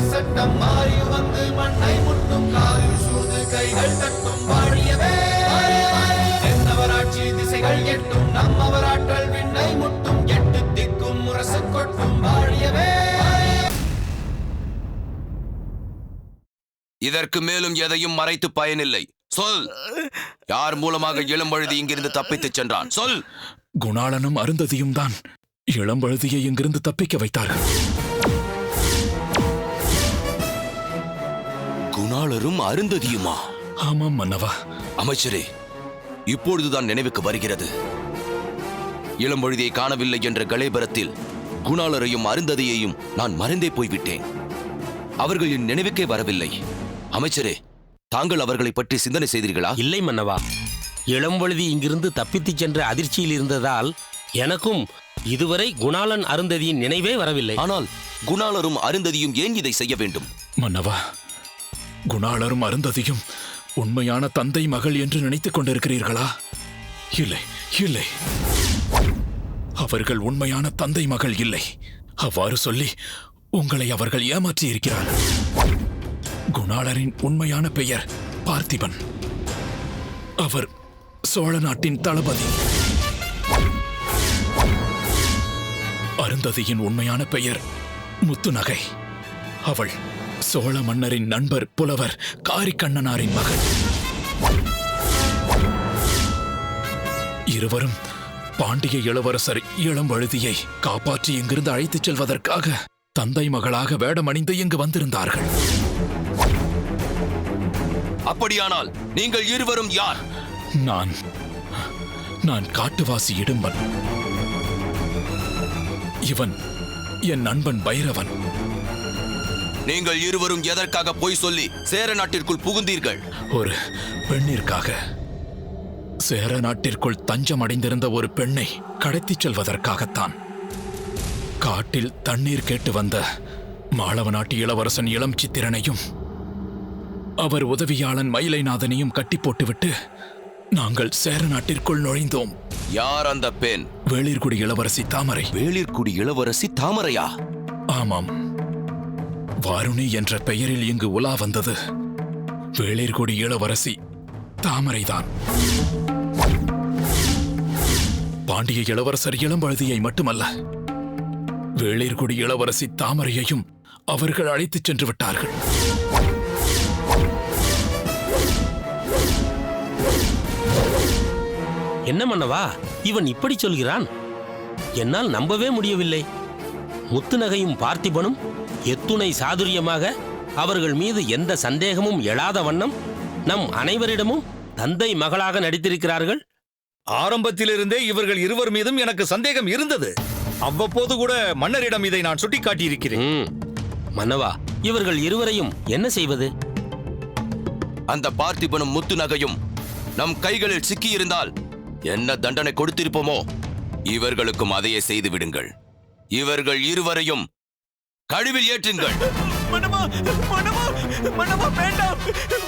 சட்டம் மாறி வந்து மண்ணை முட்டும் காலில் சூழ்ந்து கைகள் தட்டும் வாழியவே என்னவராட்சி திசைகள் எட்டும் நம்மவராற்றல் விண்ணை முட்டும் எட்டு திக்கும் முரசு கொட்டும் வாழியவே. இதற்கு மேலும் எதையும் மறைத்து பயனில்லை. சொல், யார் மூலமாக இளம்பழுதி இங்கிருந்து தப்பித்துச் சென்றான்? சொல். குணாளனும் அருந்ததியும் தான் இளம்பழுதியை இங்கிருந்து தப்பிக்க வைத்தார்கள். குணாளரும் அருந்ததியுமா? ஆமாம் மன்னவா. அமைச்சரே, இப்பொழுதுதான் நினைவுக்கு வருகிறது. இளம்பழுதியை காணவில்லை என்ற கலேபரத்தில் குணாளரையும் அருந்ததியையும் நான் மறந்தே போய்விட்டேன். அவர்கள் என் நினைவுக்கே வரவில்லை. அமைச்சரே, தாங்கள் அவர்களை பற்றி சிந்தனை செய்தீர்களா? இல்லை மன்னவா, இளம்பழுதி இங்கிருந்து தப்பித்துச் சென்ற அதிர்ச்சியில் இருந்ததால் எனக்கும் இதுவரை குணாளன் அருந்ததியின் நினைவே வரவில்லை. ஆனால் குணாளரும் அருந்ததியும் ஏன் இதை செய்ய வேண்டும்? மன்னவா, குணாளரும் அருந்ததியும் உண்மையான தந்தை மகள் என்று நினைத்துக் கொண்டிருக்கிறீர்களா? இல்லை இல்லை, அவர்கள் உண்மையான தந்தை மகள் இல்லை. அவ்வாறு சொல்லி உங்களை அவர்கள் ஏமாற்றி இருக்கிறார்கள். குணாளரின் உண்மையான பெயர் பார்த்திபன். அவர் சோழ நாட்டின் தளபதி. அருந்ததியின் உண்மையான பெயர் முத்துநகை. அவள் சோழ மன்னரின் நண்பர் புலவர் காரிக்கண்ணனாரின் மகள். இருவரும் பாண்டிய இளவரசர் இளம்பழுதியை காப்பாற்றி இங்கிருந்து அழைத்துச் செல்வதற்காக தந்தை மகளாக வேடமணிந்து இங்கு வந்திருந்தார்கள். அப்படியானால் நீங்கள் இருவரும் யார்? நான் காட்டுவாசி இடும்பன். இவன் என் நண்பன் பைரவன். நீங்கள் இருவரும் எதற்காக பொய் சொல்லி சேர நாட்டிற்குள் புகுந்தீர்கள்? ஒரு பெண்ணிற்காக. சேர நாட்டிற்குள் தஞ்சம் அடைந்திருந்த ஒரு பெண்ணை கடத்திச் செல்வதற்காகத்தான். காட்டில் தண்ணீர் கேட்டு வந்த மாளவ நாட்டு இளவரசன் இளம் சித்திரனையும் அவர் உதவியாளன் மயிலைநாதனையும் கட்டி போட்டுவிட்டு நாங்கள் சேர நாட்டிற்குள் நுழைந்தோம். யார் அந்த பெண்? வேளிர்குடி இளவரசி தாமரை. வேளிர்குடி இளவரசி தாமரையா? ஆமாம், வாருணி என்ற பெயரில் இங்கு உலா வந்தது வேளிர்குடி இளவரசி தாமரைதான். பாண்டிய இளவரசர் இளம்பழுதியை மட்டுமல்ல, வேளிர்குடி இளவரசி தாமரையையும் அவர்கள் அழைத்துச் சென்று விட்டார்கள். என்ன மன்னவா, இவன் இப்படி சொல்கிறான்? என்னால் நம்பவே முடியவில்லை. முத்துநகையும் பார்த்திபனும் எத்துணை சாதுரியமாக அவர்கள் மீது எந்த சந்தேகமும் எழாத வண்ணம் நம் அனைவரிடமும் தந்தை மகளாக நடித்திருக்கிறார்கள். ஆரம்பத்திலிருந்தே இவர்கள் இருவர் மீதும் எனக்கு சந்தேகம் இருந்தது. அவ்வப்போது கூட மன்னரிடம் இதை நான் சுட்டிக்காட்டியிருக்கிறேன். மன்னவா, இவர்கள் இருவரையும் என்ன செய்வது? அந்த பார்த்திபனும் முத்துநகையும் நம் கைகளில் சிக்கியிருந்தால் என்ன தண்டனை கொடுத்திருப்போமோ இவர்களுக்கும் அதையே செய்து விடுங்கள். இவர்கள் இருவரையும் கழுவில் ஏற்றுங்கள். மன்னவா, மன்னவா, மன்னவா வேண்டாம்,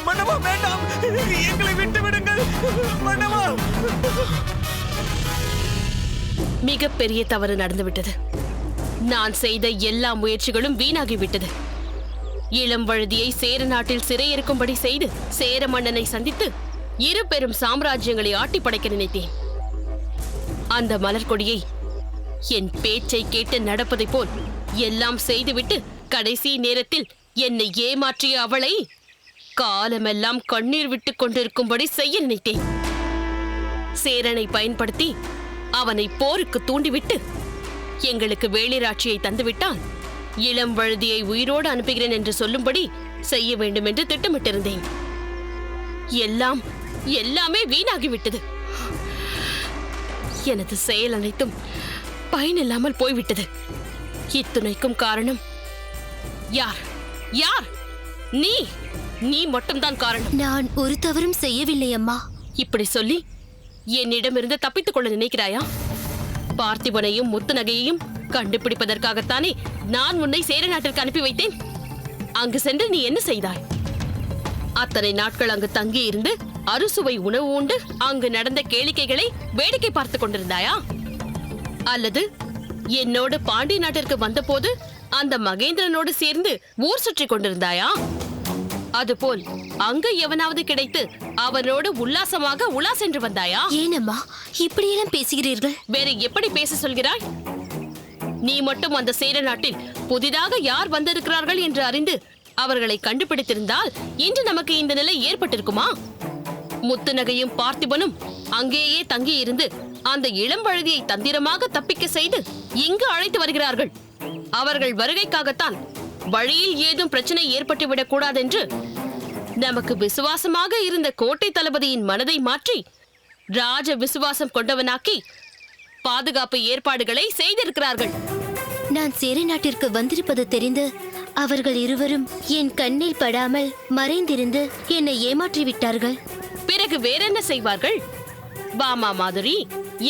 மன்னவா வேண்டாம், எங்களை விட்டு விடுங்கள் மன்னவா. மிகப்பெரிய தவறு நடந்துவிட்டது. நான் செய்த எல்லா முயற்சிகளும் வீணாகிவிட்டது. இளம்பழுதியை சேர நாட்டில் சிறையிருக்கும்படி செய்து சேர மன்னனை சந்தித்து இரு பெரும் சாம்ராஜ்யங்களை ஆட்டி படைக்க நினைத்தேன். அந்த மலர்கொடியை என் பேச்சை கேட்டு நடப்பதை போல் எல்லாம் செய்துவிட்டு கடைசி நேரத்தில் என்னை ஏமாற்றிய அவளை காலமெல்லாம் கண்ணீர் விட்டுக் கொண்டிருக்கும்படி செய்ய நினைத்தேன். சேரனை பயன்படுத்தி அவனை போருக்கு தூண்டிவிட்டு எங்களுக்கு வேளிராட்சியை தந்துவிட்டால் இளம்பழுதியை உயிரோடு அனுப்புகிறேன் என்று சொல்லும்படி செய்ய வேண்டும் என்று திட்டமிட்டிருந்தேன். எல்லாமே வீணாகிவிட்டது. எனது செயல் அனைத்தும் பயனில்லாமல் போய்விட்டது. இத்துணைக்கும் காரணம் யார்? யார்? நீ மட்டும்தான் காரணம். நான் ஒரு தவறும் செய்யவில்லை அம்மா. இப்படி சொல்லி என்னிடமிருந்து தப்பித்துக் கொள்ள நினைக்கிறாயா? பார்த்திபனையும் முத்துநகையையும் கண்டுபிடிப்பதற்காகத்தானே நான் உன்னை சேர நாட்டிற்கு அனுப்பி வைத்தேன். அங்கு சென்று நீ என்ன செய்தாய்? அத்தனை நாட்கள் அங்கு தங்கி இருந்து அறுசுவை உணவு உண்டு அங்கு நடந்த கேளிக்கைகளை வேடிக்கை பார்த்துக் கொண்டிருந்தாயா? அல்லது என்னோடு பாண்டி நாட்டிற்கு வந்தபோது அந்த மகேந்திரனோடு சேர்ந்து ஊர் சுற்றி கொண்டிருந்தாயா? அதுபோல் அங்கு எவனாவது கிடைத்து அவனோடு உல்லாசமாக உலா சென்று வந்தாயா? ஏனம்மா இப்படியெல்லாம் பேசுகிறீர்கள்? வேற எப்படி பேச சொல்கிறாய்? நீ மட்டும் அந்த சேர நாட்டில் புதிதாக யார் வந்திருக்கிறார்கள் என்று அறிந்து அவர்களை கண்டுபிடித்திருந்தால் இன்று நமக்கு இந்த நிலை ஏற்பட்டிருக்குமா? முத்துநகையும் பார்த்திபனும் அங்கேயே தங்கி இருந்து அந்த இளம்பழுதியை தந்திரமாக தப்பிக்க செய்து இங்கு அழைத்து வருகிறார்கள். அவர்கள் வருகைக்காகத்தான் வழியில் ஏதும் பிரச்சனை ஏற்பட்டுவிடக் கூடாதென்று நமக்கு விசுவாசமாக இருந்த கோட்டை தளபதியின் மனதை மாற்றி ராஜ விசுவாசம் கொண்டவனாக்கி பாதுகாப்பு ஏற்பாடுகளை செய்திருக்கிறார்கள். நான் சேர நாட்டிற்கு வந்திருப்பது தெரிந்து அவர்கள் இருவரும் என் கண்ணில் படாமல் மறைந்திருந்து என்னை ஏமாற்றி விட்டார்கள். பிறகு வேறென்ன செய்வார்கள்? பாமா மாதுரி,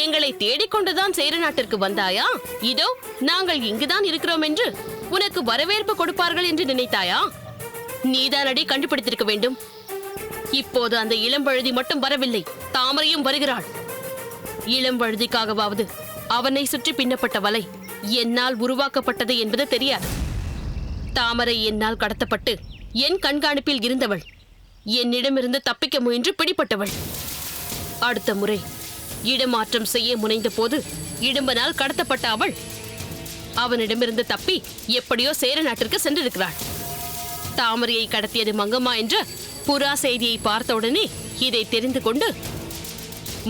எங்களை தேடிக்கொண்டுதான் சேர நாட்டிற்கு வந்தாயா? இதோ நாங்கள் இங்குதான் இருக்கிறோம் என்று உனக்கு வரவேற்பு கொடுப்பார்கள் என்று நினைத்தாயா? நீதானடி கண்டுபிடித்திருக்க வேண்டும். இப்போது அந்த இளம்பழுதி மட்டும் வரவில்லை, தாமரையும் வருகிறாள். இளம்பழுதிக்காகவாவது அவனை சுற்றி பின்னப்பட்ட வலை என்னால் உருவாக்கப்பட்டது என்பது தெரியாது. தாமரை என்னால் கடத்தப்பட்டு என் கண்காணிப்பில் இருந்தவள், என்னிடமிருந்து தப்பிக்க முயன்று பிடிப்பட்டவள். அடுத்த முறை இடமாற்றம் செய்ய முனைந்த போது இடும்பனால் கடத்தப்பட்ட அவள் அவனிடமிருந்து தப்பி எப்படியோ சேர நாட்டிற்கு சென்றிருக்கிறாள். தாமரையை கடத்தியது மங்கம்மா என்ற புறா செய்தியை பார்த்தவுடனே இதை தெரிந்து கொண்டு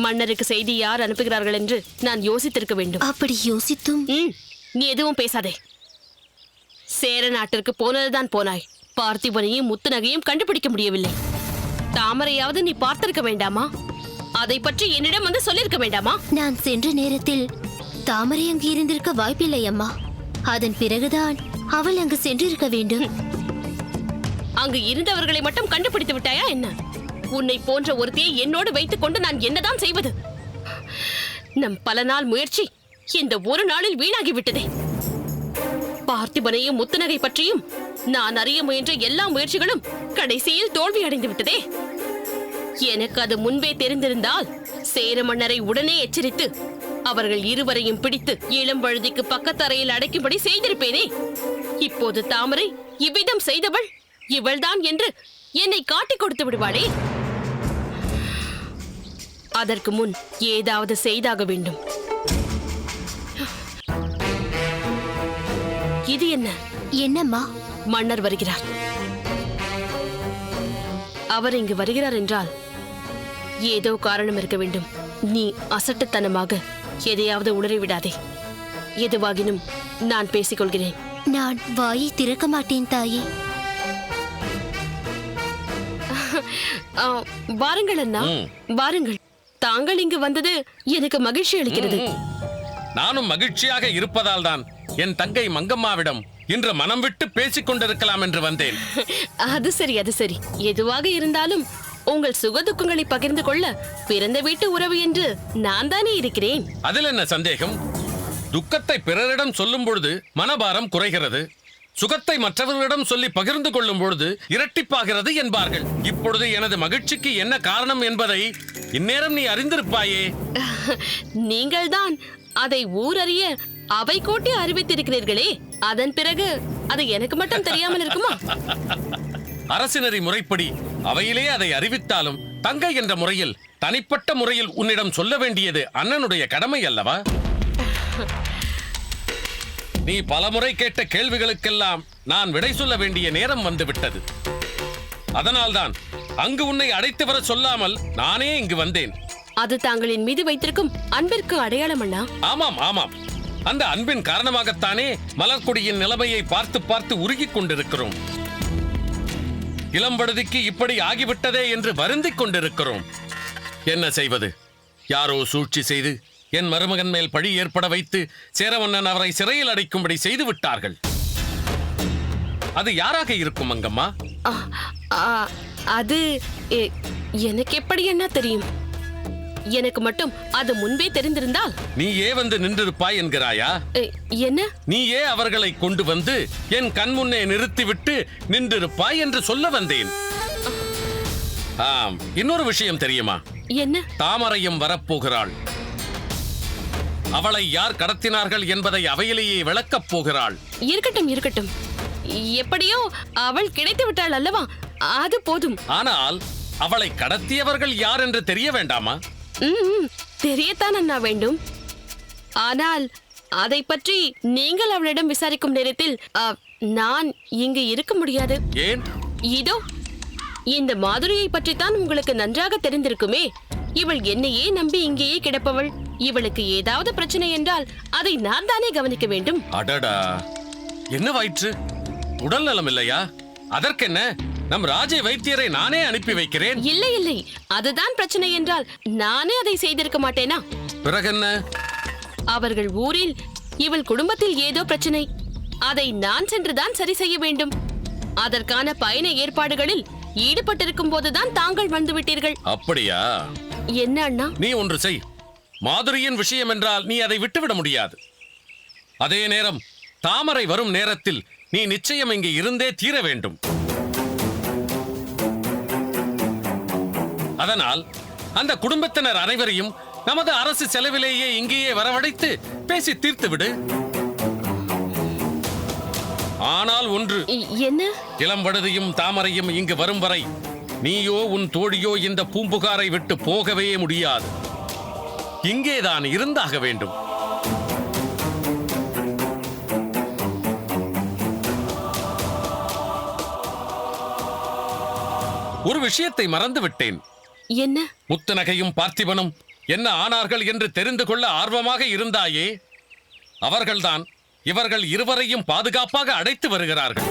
மன்னருக்கு செய்தி யார் அனுப்புகிறார்கள் என்று நான் யோசித்திருக்க வேண்டும். அப்படி யோசித்தும் நீ எதுவும் பேசாதே. சேர நாட்டிற்கு போனதுதான் போனாய். பார்த்திபனையும் முத்துநகையும் கண்டுபிடிக்க முடியவில்லை. தாமரையாவது நீ பார்த்திருக்க வேண்டாமா? அதை பற்றி என்னிடம் வந்து சொல்லிருக்க வேண்டாமா? நான் சென்ற நேரத்தில் தாமரை அங்கு இருந்திருக்க வாய்ப்பில்லை அம்மா. அதன் பிறகுதான் அவள் அங்கு சென்றிருக்க வேண்டும். அங்கு இருந்தவர்களை மட்டும் கண்டுபிடித்து விட்டாயா என்ன? உன்னை போன்ற ஒருத்தியை என்னோடு வைத்துக் கொண்டு நான் என்னதான் செய்வது? நம் பல நாள் முயற்சி இந்த ஒரு நாளில் வீணாகிவிட்டதே. பார்த்திபனையும் முத்துநகை பற்றியும் நான் அறிய முயன்ற எல்லா முயற்சிகளும் கடைசியில் தோல்வி அடைந்து விட்டதே. எனக்கு அது முன்பே தெரிந்திருந்தால் சேர மன்னரை உடனே எச்சரித்து அவர்கள் இருவரையும் பிடித்து இளம்பழுதிக்கு பக்கத்தறையில் அடைக்கும்படி செய்திருப்பேனே. இப்போது தாமரை இவ்விதம் செய்தவள் இவள்தான் என்று என்னை காட்டிக் கொடுத்து விடுவாளே. அதற்கு முன் ஏதாவது செய்தாக வேண்டும். இது என்ன? என்னம்மா? மன்னர் வருகிறார். அவர் இங்கு வருகிறார் என்றால் ஏதோ காரணம் இருக்க வேண்டும். நீ அசட்டுத்தனமாக எதையாவது உளறிவிடாதே. எதுவாகினும் நான் பேசிக்கொள்கிறேன். நான் வாயை திறக்க மாட்டேன் தாயே. வாருங்கள் அண்ணா, வாருங்கள். தாங்கள் இங்கு வந்தது எனக்கு மகிழ்ச்சி அளிக்கிறது. நானும் மகிழ்ச்சியாக இருப்பதால் தான் என் தங்கை மங்கம்மாவிடம் இன்று மனம் விட்டு பேசிக் கொண்டிருக்கலாம் என்று வந்தேன். அது சரி, அது சரி. எதுவாக இருந்தாலும் உங்கள் சுகதுக்கங்களை பகிர்ந்து கொள்ள பிறந்த வீட்டு உறவு என்று நான் தானே இருக்கிறேன். அதில் என்ன சந்தேகம்? துக்கத்தை பிறரிடம் சொல்லும் பொழுது மனபாரம் குறைகிறது, சுகத்தை மற்றவர்களிடம் சொல்லி பகிர்ந்து கொள்ளும் பொழுது இரட்டிப்பாகிறது என்பார்கள். இப்பொழுது எனது மகிழ்ச்சிக்கு என்ன காரணம் என்பதை இந்நேரம் நீ அறிந்திருப்பாயே. நீங்கள் தான் அதை ஊரறிய அவை கூட்டி அறிவித்திருக்கிறீர்களே, அதன் பிறகு அது எனக்கு மட்டும் தெரியாமல் இருக்குமா? அரசினரி முறைப்படி அவையிலே அதை அறிவித்தாலும் தங்கை என்ற முறையில் தனிப்பட்ட முறையில் உன்னிடம் சொல்ல வேண்டியது அண்ணனுடைய கடமை அல்லவா? நீ பலமுறை கேட்ட கேள்விகளுக்கெல்லாம் நான் விடை சொல்ல வேண்டிய நேரம் வந்துவிட்டது. அதனால்தான் அங்கு உன்னை அழைத்து வர சொல்லாமல் நானே இங்கு வந்தேன். அது தாங்களின் மீது வைத்திருக்கும் அன்பிற்கு அடையாளம் அண்ணா. ஆமாம் ஆமாம், அந்த அன்பின் காரணமாகத்தானே மலர்கொடியின் நிலைமையை பார்த்து பார்த்து உருகிக் கொண்டிருக்கிறோம். இளம்பழுதிக்கு இப்படி ஆகிவிட்டதே என்று வருந்திக் கொண்டிருக்கிறோம். என்ன செய்வது? யாரோ சூழ்ச்சி செய்து என் மருமகன் மேல் பழி ஏற்பட வைத்து சேரமன்னன் அவரை சிறையில் அடைக்கும்படி செய்து விட்டார்கள். அது யாராக இருக்கும் மங்கம்மா? அது எனக்கு எப்படி என்ன தெரியும்? எனக்கு மட்டும் அது முன்பே தெரிந்திருந்தால் நீயே வந்து நின்றிருப்பாய் என்கிறாயா? என்ன? நீயே அவர்களை கொண்டு வந்து என் கண் முன்னே நிறுத்திவிட்டு நின்றிருப்பாய் என்று சொல்ல வந்தேன். இன்னொரு விஷயம் தெரியுமா? என்ன? தாமரையும் வரப்போகிறாள். அவளை யார் கடத்தினார்கள் என்பதை அவையிலேயே விளக்கப் போகிறாள். இருக்கட்டும் இருக்கட்டும், எப்படியோ அவள் கிடைத்து விட்டாள் அல்லவா, அது போதும். ஆனால் அவளை கடத்தியவர்கள் யார் என்று தெரிய வேண்டாமா? தெரியத்தான் அண்ணா வேண்டும். ஆனால் அதை பற்றி நீங்கள் அவளிடம் விசாரிக்கும் நேரத்தில் நான் இங்கு இருக்க முடியாது. ஏன்? இதோ இந்த மாதுரியை பற்றித்தான் உங்களுக்கு நன்றாக தெரிந்திருக்குமே. இவள் என்னையே நம்பி இங்கேயே கிடப்பவள். இவளுக்கு ஏதாவது பிரச்சனை என்றால் அதை நான் தானே கவனிக்க வேண்டும். அடடா, என்னவாயிற்று? உடல் நலம் இல்லையா? அதற்கென்ன, நம் ராஜே வைத்தியரை நானே அனுப்பி வைக்கிறேன். இல்லை இல்லை, அதுதான் பிரச்சனை என்றால் நானே அதை செய்திருக்க மாட்டேனா? பிறகென்ன? அவர்கள் ஊரில் இவள் குடும்பத்தில் ஏதோ பிரச்சனை, அதை நான் சென்றுதான் சரி செய்ய வேண்டும். அதற்கான பயண ஏற்பாடுகளில் ஈடுபட்டிருக்கும் போதுதான் தாங்கள் வந்துவிட்டீர்கள். அப்படியா? என்ன அண்ணா? நீ ஒன்று செய். மாதுரியின் விஷயம் என்றால் நீ அதை விட்டுவிட முடியாது. அதே நேரம் தாமரை வரும் நேரத்தில் நீ நிச்சயம் இங்கே இருந்தே தீர வேண்டும். அதனால் அந்த குடும்பத்தினர் அனைவரையும் நமது அரசு செலவிலேயே இங்கேயே வரவழைத்து பேசி தீர்த்து விடு. ஆனால் ஒன்று, என்ன? இளம்படுதியும் தாமரையும் இங்கு வரும் வரை நீயோ உன் தோழியோ இந்த பூம்புகாரை விட்டு போகவே முடியாது. இங்கேதான் இருந்தாக வேண்டும். ஒரு விஷயத்தை மறந்து விட்டேன். என்ன? முத்துநகையும் பார்த்திபனும் என்ன ஆனார்கள் என்று தெரிந்து கொள்ள ஆர்வமாக இருந்தாயே, அவர்கள்தான் இவர்கள் இருவரையும் பாதுகாப்பாக அடைத்து வருகிறார்கள்.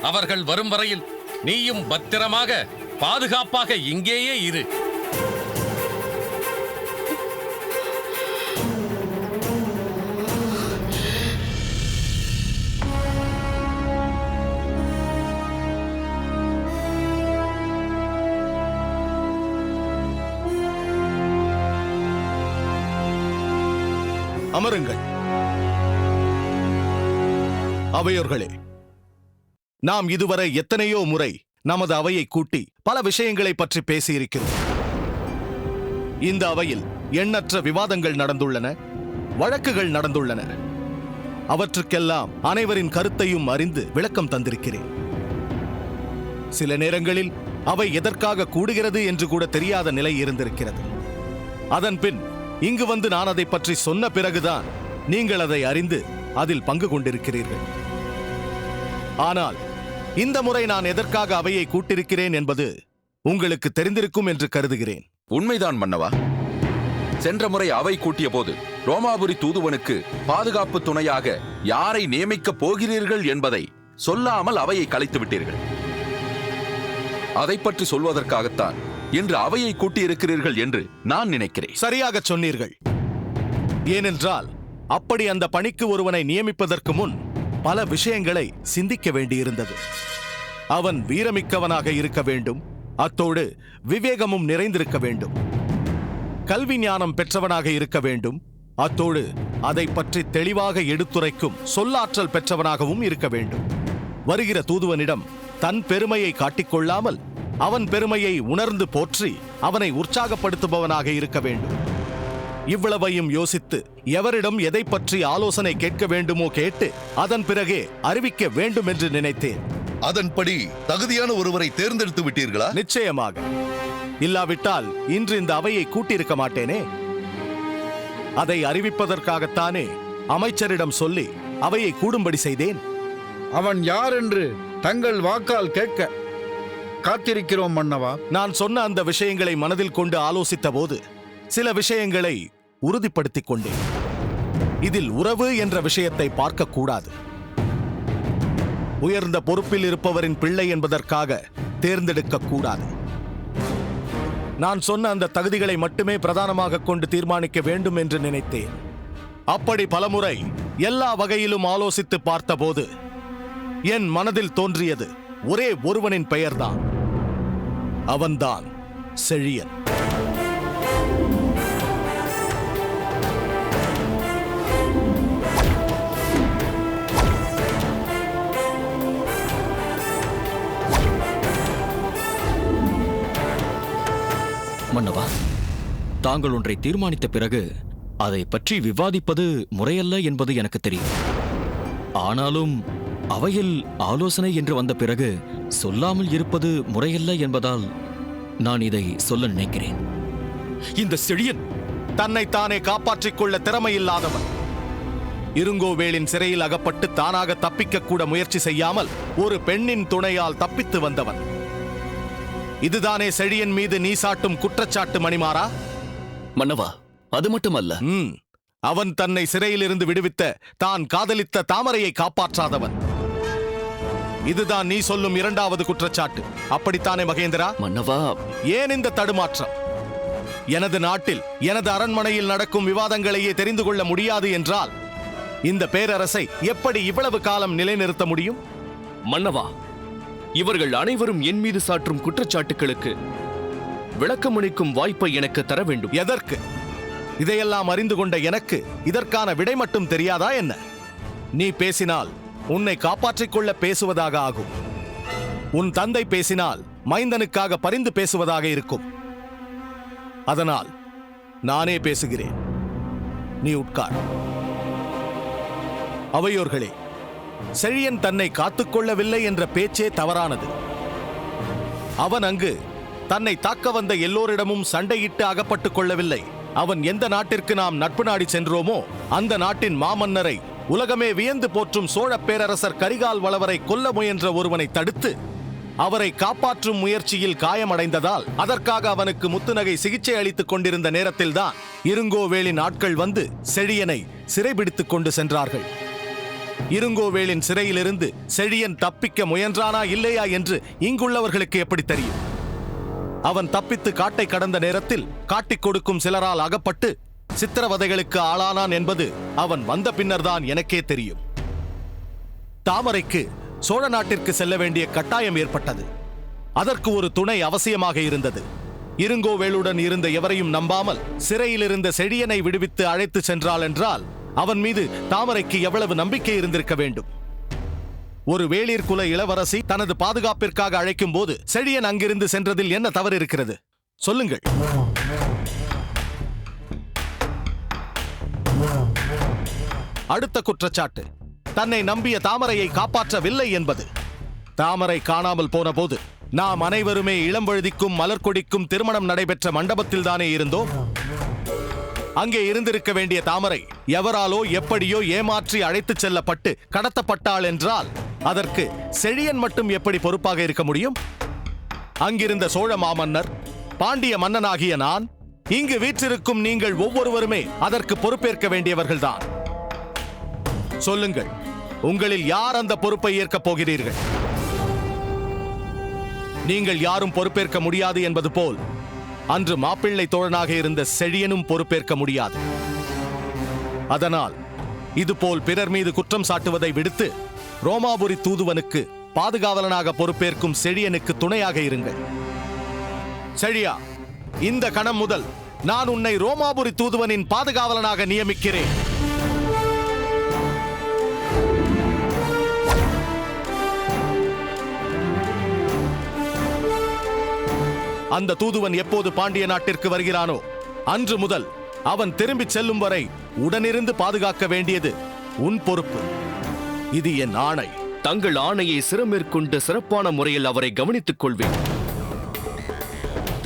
அவர்கள் வரும் வரையில் நீயும் பத்திரமாக பாதுகாப்பாக இங்கேயே இரு. அமருங்கள். அவையோர்களே, நாம் இதுவரை எத்தனையோ முறை நமது அவையை கூட்டி பல விஷயங்களை பற்றி பேசியிருக்கிறோம். இந்த அவையில் எண்ணற்ற விவாதங்கள் நடந்துள்ளன, வழக்குகள் நடந்துள்ளன. அவற்றுக்கெல்லாம் அனைவரின் கருத்தையும் அறிந்து விளக்கம் தந்திருக்கிறேன். சில நேரங்களில் அவை எதற்காக கூடுகிறது என்று கூட தெரியாத நிலை இருந்திருக்கிறது. அதன்பின் இங்கு வந்து நான் அதை பற்றி சொன்ன பிறகுதான் நீங்கள் அதை அறிந்து அதில் பங்கு கொண்டிருக்கிறீர்கள். ஆனால் இந்த முறை நான் எதற்காக அவையை கூட்டிருக்கிறேன் என்பது உங்களுக்கு தெரிந்திருக்கும் என்று கருதுகிறேன். உண்மைதான் மன்னவா. சென்ற முறை அவை கூட்டிய போது ரோமாபுரி தூதுவனுக்கு பாதுகாப்பு துணையாக யாரை நியமிக்கப் போகிறீர்கள் என்பதை சொல்லாமல் அவையை கலைத்து விட்டீர்கள். அதை பற்றி சொல்வதற்காகத்தான் இன்று அவையை கூட்டியிருக்கிறீர்கள் என்று நான் நினைக்கிறேன். சரியாக சொன்னீர்கள். ஏனென்றால் அப்படி அந்த பணிக்கு ஒருவனை நியமிப்பதற்கு முன் பல விஷயங்களை சிந்திக்க வேண்டியிருந்தது. அவன் வீரமிக்கவனாக இருக்க வேண்டும், அத்தோடு விவேகமும் நிறைந்திருக்க வேண்டும், கல்வி ஞானம் பெற்றவனாக இருக்க வேண்டும், அத்தோடு அதை பற்றி தெளிவாக எடுத்துரைக்கும் சொல்லாற்றல் பெற்றவனாகவும் இருக்க வேண்டும். வருகிற தூதுவனிடம் தன் பெருமையை காட்டிக்கொள்ளாமல் அவன் பெருமையை உணர்ந்து போற்றி அவனை உற்சாகப்படுத்துபவனாக இருக்க வேண்டும். இவ்வளவையும் யோசித்து எவரிடம் எதை பற்றி ஆலோசனை கேட்க வேண்டுமோ கேட்டு அதன் பிறகே அறிவிக்க வேண்டும் என்று நினைத்தேன். அதன்படி தகுதியான ஒருவரை தேர்ந்தெடுத்து விட்டீர்களா? நிச்சயமாக. இல்லாவிட்டால் இன்று இந்த அவையை கூட்டியிருக்க மாட்டேனே. அதை அறிவிப்பதற்காகத்தானே அமைச்சரிடம் சொல்லி அவையை கூடும்படி செய்தேன். அவன் யார் என்று தங்கள் வாக்கால் கேட்க காத்திருக்கிறோம் மன்னவா. நான் சொன்ன அந்த விஷயங்களை மனதில் கொண்டு ஆலோசித்த போது சில விஷயங்களை உறுதிப்படுத்திக் கொண்டேன். இதில் உறவு என்ற விஷயத்தை பார்க்கக்கூடாது. உயர்ந்த பொறுப்பில் இருப்பவரின் பிள்ளை என்பதற்காக தேர்ந்தெடுக்க கூடாது. நான் சொன்ன அந்த தகுதிகளை மட்டுமே பிரதானமாக கொண்டு தீர்மானிக்க வேண்டும் என்று நினைத்தேன். அப்படி பலமுறை எல்லா வகையிலும் ஆலோசித்து பார்த்தபோது என் மனதில் தோன்றியது ஒரே ஒருவனின் பெயர்தான். அவன்தான் செழியன். மன்னவா, தாங்கள் ஒன்றை தீர்மானித்த பிறகு அதை பற்றி விவாதிப்பது முறையல்ல என்பது எனக்கு தெரியும். ஆனாலும் அவையில் ஆலோசனை என்று வந்த பிறகு சொல்லாமல் இருப்பது முறையல்ல என்பதால் நான் இதை சொல்ல நினைக்கிறேன். இந்த செழியன் தன்னைத்தானே காப்பாற்றிக் கொள்ள திறமையில்லாதவன். இருங்கோவேளின் சிறையில் அகப்பட்டு தானாக தப்பிக்க கூட முயற்சி செய்யாமல் ஒரு பெண்ணின் துணையால் தப்பித்து வந்தவன். இதுதானே செழியன் மீது நீ சாட்டும் குற்றச்சாட்டு, மணிமாறா? மன்னவா, அது மட்டுமல்ல. அவன் தன்னை சிறையிலிருந்து விடுவித்த தான் காதலித்த தாமரையை காப்பாற்றாதவன். இதுதான் நீ சொல்லும் இரண்டாவது குற்றச்சாட்டு, அப்படித்தானே மகேந்திரா? மன்னவா, ஏன் இந்த தடுமாற்றம்? எனது நாட்டில் எனது அரண்மனையில் நடக்கும் விவாதங்களையே தெரிந்து கொள்ள முடியாது என்றால் இந்த பேரரசை எப்படி இவ்வளவு காலம் நிலைநிறுத்த முடியும்? மன்னவா, இவர்கள் அனைவரும் என் மீது சாற்றும் குற்றச்சாட்டுகளுக்கு விளக்கமளிக்கும் வாய்ப்பை எனக்கு தர வேண்டும். எதற்கு? இதையெல்லாம் அறிந்து கொண்ட எனக்கு இதற்கான விடை மட்டும் தெரியாதா என்ன? நீ பேசினால் உன்னை காப்பாற்றிக் கொள்ள பேசுவதாக ஆகும். உன் தந்தை பேசினால் மைந்தனுக்காக பரிந்து பேசுவதாக இருக்கும். அதனால் நானே பேசுகிறேன். நீ உட்கார். அவையோர்களே, செழியன் தன்னை காத்துக்கொள்ளவில்லை என்ற பேச்சே தவறானது. அவன் அங்கு தன்னை தாக்க வந்த எல்லோரிடமும் சண்டையிட்டு அகப்பட்டுக் கொள்ளவில்லை. அவன் எந்த நாட்டிற்கு நாம் நட்பு நாடி சென்றோமோ அந்த நாட்டின் மாமன்னரை, உலகமே வியந்து போற்றும் சோழ பேரரசர் கரிகால் வளவரை கொல்ல முயன்ற ஒருவனை தடுத்து அவரை காப்பாற்றும் முயற்சியில் காயமடைந்ததால் அதற்காக அவனுக்கு முத்துநகை சிகிச்சை அளித்துக் கொண்டிருந்த நேரத்தில்தான் இருங்கோவேளின் ஆட்கள் வந்து செழியனை சிறைபிடித்துக் கொண்டு சென்றார்கள். இருங்கோவேளின் சிறையிலிருந்து செழியன் தப்பிக்க முயன்றானா இல்லையா என்று இங்குள்ளவர்களுக்கு எப்படி தெரியும்? அவன் தப்பித்து காட்டை கடந்த நேரத்தில் காட்டிக் கொடுக்கும் சிலரால் அகப்பட்டு சித்திரவதைகளுக்கு ஆளானான் என்பது அவன் வந்த பின்னர்தான் எனக்கே தெரியும். தாமரைக்கு சோழ நாட்டிற்கு செல்ல வேண்டிய கட்டாயம் ஏற்பட்டது. அதற்கு ஒரு துணை அவசியமாக இருந்தது. இருங்கோவேளுடன் இருந்த எவரையும் நம்பாமல் சிறையில் இருந்த செழியனை விடுவித்து அழைத்து சென்றாள் என்றால் அவன் மீது தாமரைக்கு எவ்வளவு நம்பிக்கை இருந்திருக்க வேண்டும். ஒரு வேளிர் குல இளவரசி தனது பாதுகாப்பிற்காக அழைக்கும் போது செழியன் அங்கிருந்து சென்றதில் என்ன தவறு இருக்கிறது? சொல்லுங்கள். அடுத்த குற்றச்சாட்டு, தன்னை நம்பிய தாமரையை காப்பாற்றவில்லை என்பது. தாமரை காணாமல் போன போது நாம் அனைவருமே இளம்பழுதிக்கும் மலர்கொடிக்கும் திருமணம் நடைபெற்ற மண்டபத்தில் தானே இருந்தோம். அங்கே இருந்திருக்க வேண்டிய தாமரை எவராலோ எப்படியோ ஏமாற்றி அழைத்துச் செல்லப்பட்டு கடத்தப்பட்டாள் என்றால் அதற்கு செழியன் மட்டும் எப்படி பொறுப்பாக இருக்க முடியும்? அங்கிருந்த சோழ மாமன்னர், பாண்டிய மன்னனாகிய நான், இங்கு வீற்றிருக்கும் நீங்கள் ஒவ்வொருவருமே அதற்கு பொறுப்பேற்க வேண்டியவர்கள்தான். சொல்லுங்கள், உங்களில் யார் அந்த பொறுப்பை ஏற்கப் போகிறீர்கள்? நீங்கள் யாரும் பொறுப்பேற்க முடியாது என்பது போல் அன்று மாப்பிள்ளை தோழனாக இருந்த செழியனும் பொறுப்பேற்க முடியாது. அதனால் இதுபோல் பிறர் மீது குற்றம் சாட்டுவதை விடுத்து ரோமாபுரி தூதுவனுக்கு பாதுகாவலனாக பொறுப்பேற்கும் செழியனுக்கு துணையாக இருங்கள். செழியா, இந்த கணம் முதல் நான் உன்னை ரோமாபுரி தூதுவனின் பாதுகாவலனாக நியமிக்கிறேன். அந்த தூதுவன் எப்போது பாண்டிய நாட்டிற்கு வருகிறானோ அன்று முதல் அவன் திரும்பிச் செல்லும் வரை உடனிருந்து பாதுகாக்க வேண்டியது உன் பொறுப்பு. இது என் ஆணை. தங்கள் ஆணையை சிரமேற்கொண்டு சிறப்பான முறையில் அவரை கவனித்துக் கொள்வேன்.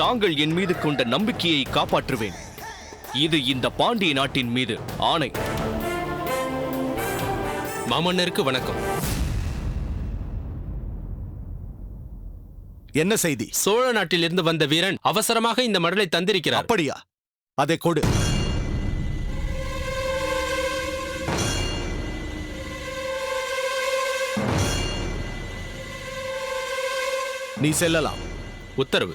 தாங்கள் என் மீது கொண்ட நம்பிக்கையை காப்பாற்றுவேன். இது இந்த பாண்டிய நாட்டின் மீது ஆணை. மாமன்னருக்கு வணக்கம். என்ன செய்தி? சோழ நாட்டிலிருந்து வந்த வீரன் அவசரமாக இந்த மடலை தந்திருக்கிறார். அப்படியா? அதை கொடு. நீ செல்லலாம். உத்தரவு.